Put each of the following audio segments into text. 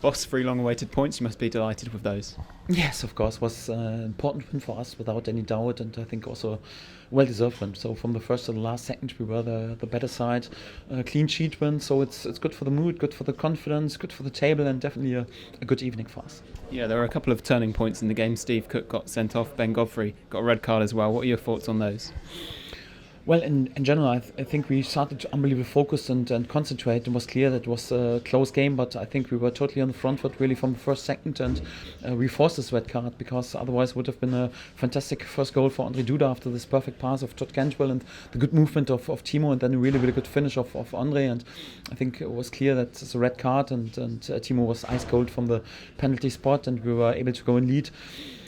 Boss, 3 long-awaited points. You must be delighted with those. Yes, of course, was an important win for us without any doubt, and I think also well-deserved win. So from the first to the last second, we were the better side. Clean sheet win, so it's good for the mood, good for the confidence, good for the table, and definitely a good evening for us. Yeah, there were a couple of turning points in the game. Steve Cook got sent off. Ben Godfrey got a red card as well. What are your thoughts on those? Well, in general, I think we started unbelievably focused and concentrate. It was clear that it was a close game, but I think we were totally on the front foot really from the first second, and we forced this red card because otherwise it would have been a fantastic first goal for Andre Duda after this perfect pass of Todd Cantwell and the good movement of Timo, and then a really, really good finish of Andre. And I think it was clear that it's a red card, and Timo was ice cold from the penalty spot, and we were able to go in lead.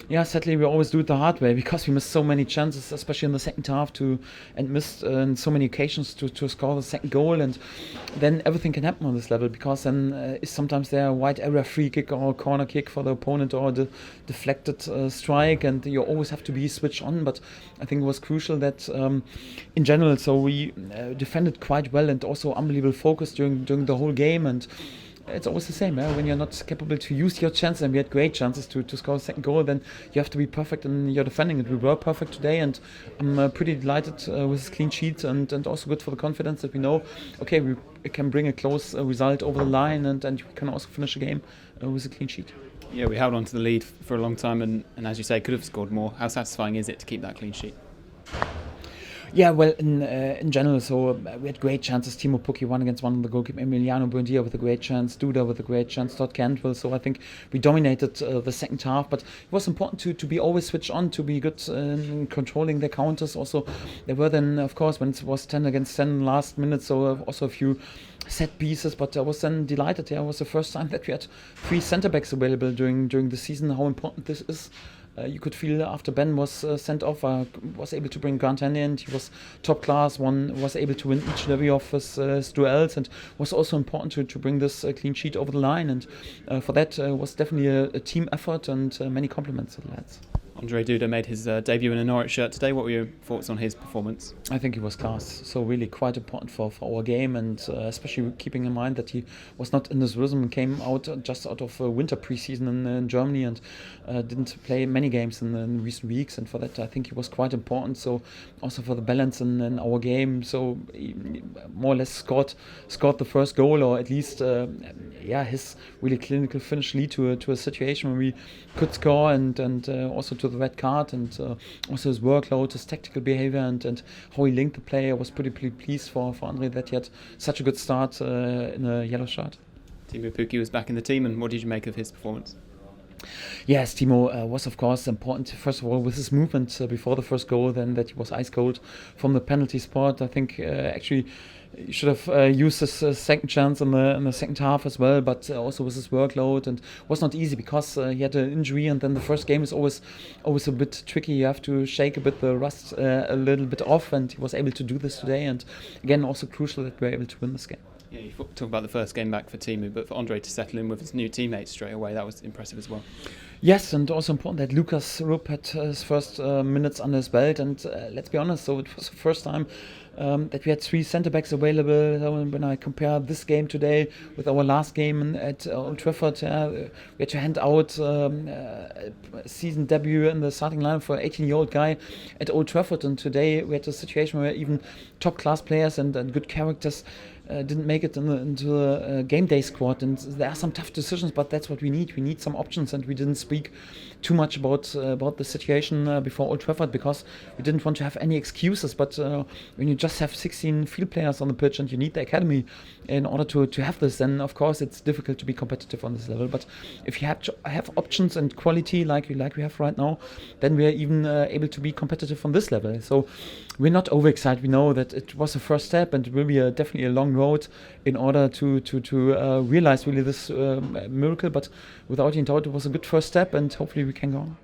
Yeah, sadly we always do it the hard way because we missed so many chances, especially in the second half, and missed in so many occasions to score the second goal. And then everything can happen on this level because then is sometimes there a wide area free kick or a corner kick for the opponent or the deflected strike, and you always have to be switched on. But I think it was crucial that in general, so we defended quite well and also unbelievable focus during the whole game. And it's always the same, when you're not capable to use your chances, and we had great chances to score a second goal, then you have to be perfect in your defending. And we were perfect today, and I'm pretty delighted with this clean sheet, and also good for the confidence that we know, okay, we can bring a close result over the line, and we can also finish a game with a clean sheet. Yeah, we held on to the lead for a long time, and as you say, could have scored more. How satisfying is it to keep that clean sheet? Yeah, well, in general, so we had great chances. Timo Pukki 1-against-1 on the goalkeeper, Emiliano Buendia with a great chance, Duda with a great chance, Todd Cantwell. So I think we dominated the second half, but it was important to be always switched on, to be good in controlling the counters. Also, there were then, of course, when it was 10-against-10 last minute, so also a few set pieces, but I was then delighted. Yeah, it was the first time that we had 3 centre-backs available during the season, how important this is. You could feel after Ben was sent off, was able to bring Grant Henry in. He was top class, was able to win each and every of his duels, and was also important to bring this clean sheet over the line. And for that was definitely a team effort, and many compliments to the lads. Andre Duda made his debut in a Norwich shirt today. What were your thoughts on his performance? I think he was class, so really quite important for our game, and especially keeping in mind that he was not in this rhythm and came out just out of winter preseason in Germany, and didn't play many games in recent weeks, and for that I think he was quite important. So also for the balance in our game, so he more or less scored the first goal, or at least his really clinical finish lead to a situation where we could score, and also to the red card, and also his workload, his tactical behavior, and how he linked the play. I was pretty pleased for Andre that he had such a good start in a yellow shirt. Timo Pukki was back in the team, and what did you make of his performance? Yes, Timo was of course important, first of all with his movement before the first goal, then that he was ice cold from the penalty spot. I think actually he should have used his second chance in the second half as well, but also with his workload, and it was not easy because he had an injury, and then the first game is always a bit tricky. You have to shake a bit the rust a little bit off, and he was able to do this today, and again also crucial that we were able to win this game. Yeah, you talk about the first game back for Timo, but for Andre to settle in with his new teammates straight away, that was impressive as well. Yes, and also important that Lucas Rupp had his first minutes under his belt, and let's be honest, so it was the first time that we had 3 centre-backs available. When I compare this game today with our last game at Old Trafford, we had to hand out a season debut in the starting line for an 18-year-old guy at Old Trafford, and today we had a situation where even top-class players and good characters didn't make it into the game day squad, and there are some tough decisions, but that's what we need. We need some options, and we didn't speak too much about the situation before Old Trafford because we didn't want to have any excuses. But when you just have 16 field players on the pitch and you need the academy in order to have this, then of course it's difficult to be competitive on this level. But if you have options and quality like we have right now, then we are even able to be competitive on this level. So we're not overexcited. We know that it was a first step, and it will be definitely a long road in order to realize really this miracle. But without any doubt, it was a good first step, and hopefully we can go on.